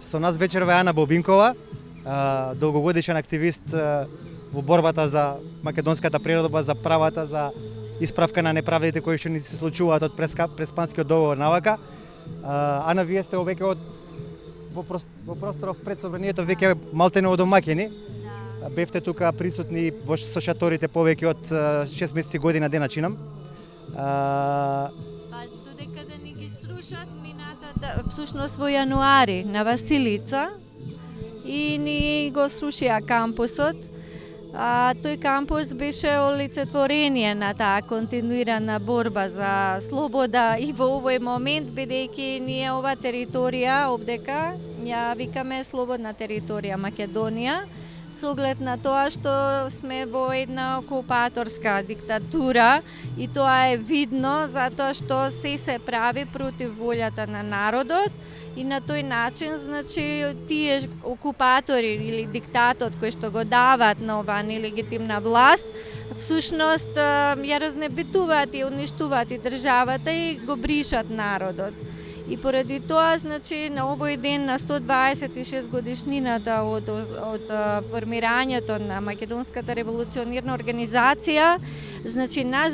Со нас вечерва е Ана Бобинкова, долгогодишен активист во борбата за македонската природба, за правата, за исправка на неправдите кои што ни се случуваат од Преспанскиот договор навака. Ана, вие сте веќе во просторов пред собранието веќе малтене од домаќини. Бевте тука присутни со шаторите повеќе од 6 месеци година дена чинам. Додека да ни ги срушат минатата, всушност во јануари на Василица и ни го срушија кампусот. Тој кампус беше олицетворение на таа континуирана борба за слобода и во овој момент, бидејќи ние ова територија овдека ја викаме слободна територија Македонија, со оглед на тоа што сме во една окупаторска диктатура и тоа е видно затоа што се прави против волјата на народот и на тој начин, значи, тие окупатори или диктатот кој што го дават на оваа нелегитимна власт, всушност ја разнебитуваат и уништуваат и државата и го бришат народот. И поради тоа, значи, на овој ден на 126 годишнината од формирањето на Македонската револуционерна организација, значи наш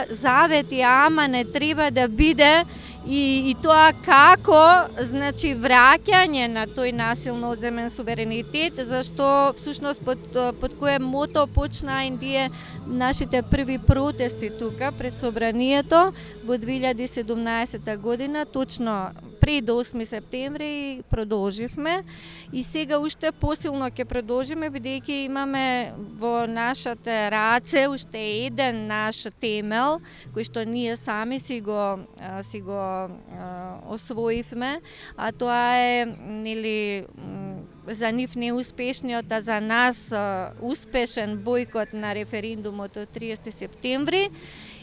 завет и амане треба да биде и тоа како, значи, враќање на тој насилно одземен суверенитет, зашто всушност под кое мото почнаа тие нашите први протести тука пред собранието во 2017 година, точно пред 8 септември продолживме и сега уште посилно ќе продолжиме, бидејќи имаме во нашите раце уште еден наш темел кој што ние сами си го освоивме, а тоа е, нели, за нив неуспешниот, а за нас успешен бојкот на референдумот од 30 септември.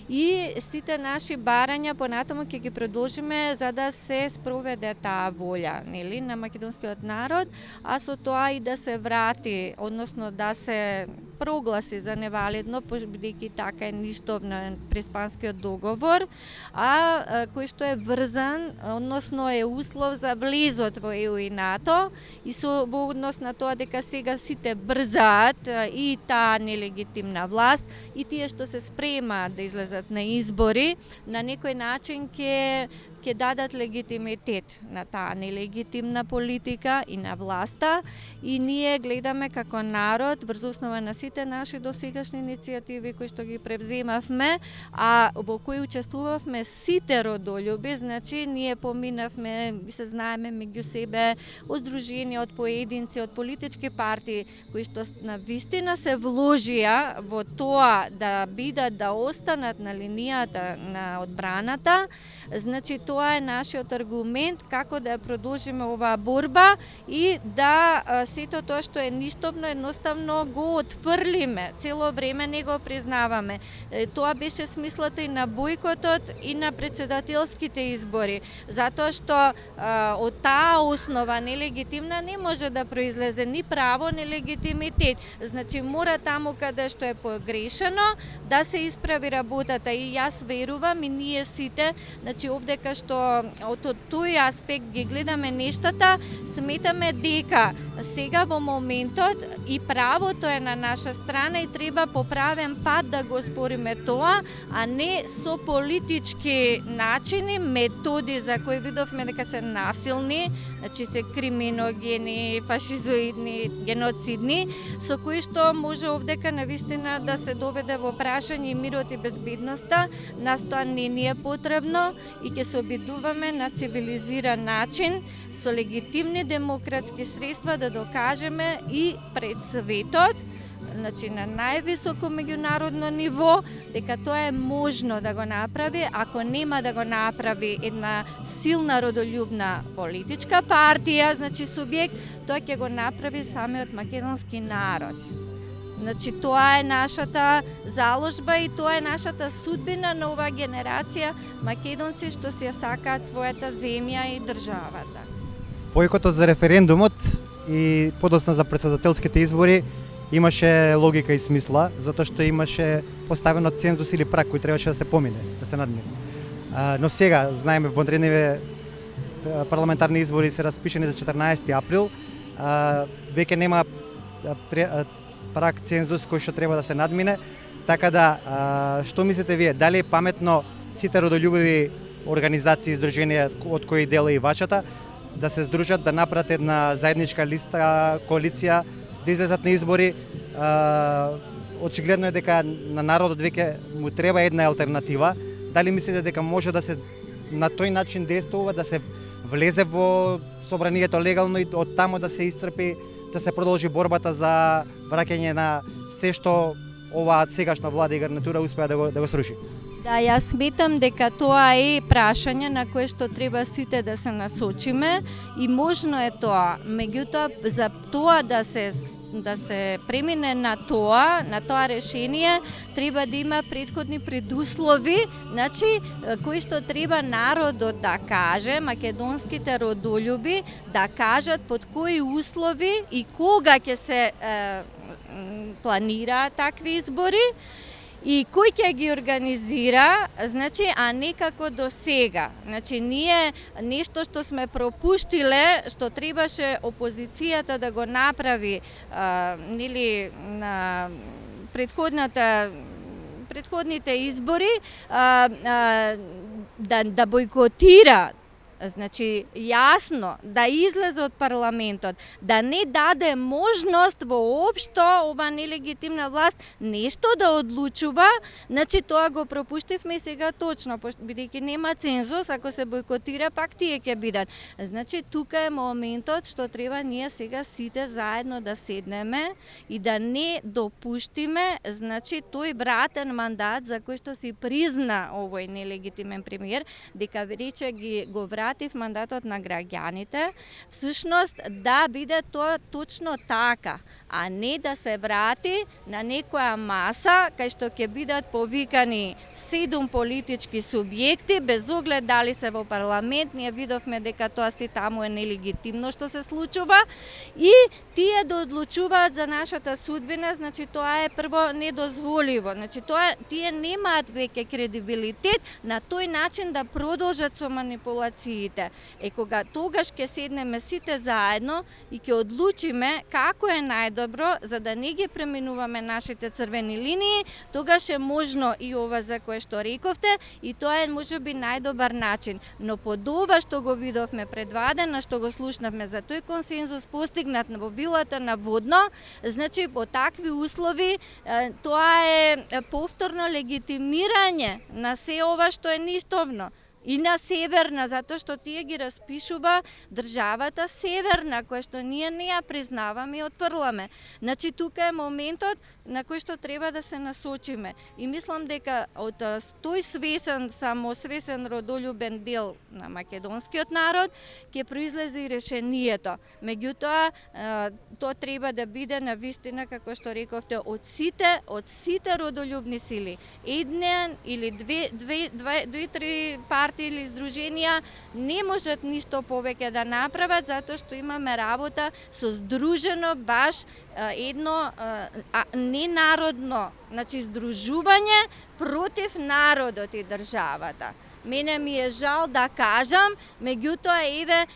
И сите наши барања понатаму ќе ги продолжиме за да се спроведе таа волја, нели, на македонскиот народ, а со тоа и да се врати, односно да се прогласи за невалидно, бидејќи така е ништовна Преспанскиот договор, а кој што е врзан, односно е услов за влезот во ЕУ и НАТО, и во однос на тоа дека сега сите брзаат и таа нелегитимна власт и тие што се спремаат да излезат на избори, на некој начин ќе дадат легитимитет на таа нелегитимна политика и на власта, и ние гледаме како народ врз основа на сите наши досегашни иницијативи кои што ги превземавме, а во кои учествувавме сите родолюби, значи ние поминавме и се знаеме меѓу себе од здружени, од поединци, од политички партии кои што навистина се вложија во тоа да бидат, да останат на линијата на одбраната. Значи тоа е нашиот аргумент како да ја продолжиме оваа борба и да сето тоа што е ништовно едноставно го отфрлиме. Цело време не го признаваме. Тоа беше смислата и на бојкотот и на претседателските избори, затоа што од таа основа нелегитимна не може да произлезе ни право, ни легитимитет. Значи мора таму каде што е погрешено да се исправи работата, и јас верувам и ние сите, значи овдека што од тој аспект ги гледаме нештата, сметаме дека сега во моментот и правото е на наша страна и треба по правен пат да го спориме тоа, а не со политички начини, методи за кои видовме дека се насилни, значи се криминогени, фашизоидни, геноцидни, со кои што може овдека навистина да се доведе во прашање мирот и безбедноста. Нас тоа не ни е потребно и ќе се обидуваме на цивилизиран начин со легитимни демократски средства да докажеме и пред светот, значи на највисоко меѓународно ниво, дека тоа е можно да го направи, ако нема да го направи една силна родолюбна политичка партија, значи субјект, тоа ќе го направи самиот македонски народ. Значи тоа е нашата заложба и тоа е нашата судбина на оваа генерација македонци што си ја сакаат својата земја и државата. Бојкотот за референдумот и подоцна за претседателските избори имаше логика и смисла, затоа што имаше поставено цензус или праг кој требаше да се помине, да се надмине. Но сега, знаеме, во одредниве парламентарни избори се распишани за 14 април. Веќе нема праг цензус кој што треба да се надмине. Така да, што мислите вие? Дали е паметно сите родолюбиви организации и здруженија од кои дела и вашата да се здружат, да направат една заедничка листа, коалиција, да излезат на избори? Очигледно е дека на народот веќе му треба една алтернатива. Дали мислите дека може да се на тој начин действува, да се влезе во собранието легално и од таму да се исцрпи, да се продолжи борбата за враќање на се што оваа сегашна влада и гарнитура успеа да го сруши? Да, јас сметам дека тоа е прашање на кое што треба сите да се насочиме и можно е тоа. Меѓутоа, за тоа да се премине на тоа решение, треба да има претходни предуслови, значи кои што треба народот да каже, македонските родолюби да кажат под кои услови и кога ќе се планираат такви избори и кој ќе ги организира, значи, а не како до сега. Значи, ние нешто што сме пропуштиле, што требаше опозицијата да го направи, нели, на предходните избори, да бойкотира. Значи, јасно, да излезе од парламентот, да не даде можност воопшто ова нелегитимна власт нешто да одлучува, значи тоа го пропуштивме сега точно, бидејќи нема цензус, ако се бойкотира, пак тие ќе бидат. Значи, тука е моментот што треба ние сега сите заедно да седнеме и да не допуштиме, значи, тој вратен мандат за кој што си призна овој нелегитимен премиер, дека рече го вратив мандатот на граѓаните, всушност да биде тоа точно така, а не да се врати на некоја маса кај што ќе бидат повикани 7 политички субјекти, без оглед дали се во парламент. Ние видовме дека тоа си таму е нелегитимно што се случува и тие да одлучуваат за нашата судбина, значи тоа е прво недозволиво. Значи тие немаат веќе кредибилитет на тој начин да продолжат со манипулациите. Кога тогаш ќе седнеме сите заедно и ќе одлучиме како е најдобро за да не ги преминуваме нашите црвени линии, тогаш е можно и ова за кое што рековте и тоа е можеби најдобар начин. Но под ова што го видовме предвадено, што го слушнавме за тој консензус постигнат во вилата на Водно, значи по такви услови тоа е повторно легитимирање на се ова што е ништовно. И на Северна, затоа што тие ги распишува државата Северна, која што ние не ја признаваме и отфрламе. Значи, тука е моментот на кој што треба да се насочиме. И мислам дека од тој самосвесен родолюбен дел на македонскиот народ ќе произлезе и решението. Меѓутоа, тоа треба да биде на вистина, како што рековте, од сите родолюбни сили. Еден или две-три партии или здруженија не можат ништо повеќе да направат, затоа што имаме работа со здружено баш едно ненародно, значи здружување против народот и државата. Мене ми е жал да кажам, меѓутоа еве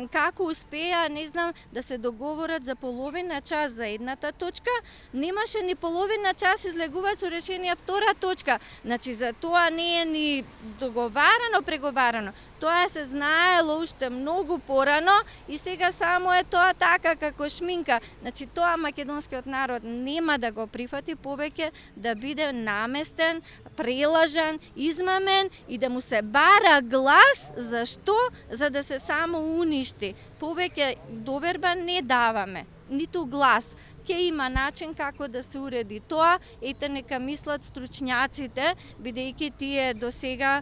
како успеа, не знам, да се договорат за половина час за едната точка, немаше ни половина час излегуваат со решение втора точка. Значи за тоа не е ни договарано, преговарано. Тоа се знаело уште многу порано и сега само е тоа така како шминка. Значи тоа македонскиот народ нема да го прифати повеќе да биде наместен, прелажан, измамен и да му се бара глас. Зашто? За да се само уништи. Повеќе доверба не даваме, ниту глас. Ќе има начин како да се уреди тоа, ете нека мислат стручњаците, бидејќи тие до сега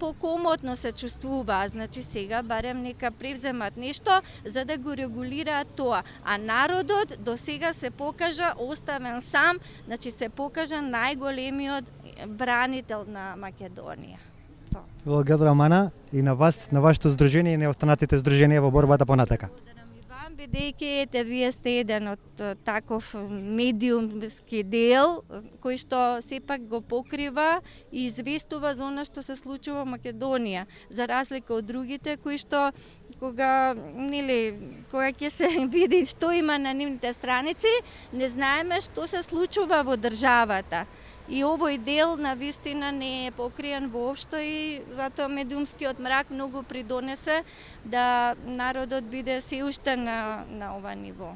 покомотно се чувствуваат, значи сега барем нека превземат нешто за да го регулираат тоа. А народот до сега се покажа оставен сам, значи се покажа најголемиот бранител на Македонија. Благодарам, Ана, и на вас, на вашето здружение и на останатите здруженија во борбата понатака. бидејќи ете вие сте еден од таков медиумски дел кој што сепак го покрива и известува за она што се случува во Македонија, за разлика од другите кои што кога ќе се види што има на нивните страници, не знаеме што се случува во државата. И овој дел на вистина не е покриен воопшто и затоа медиумскиот мрак многу придонесе да народот биде се уште на ова ниво.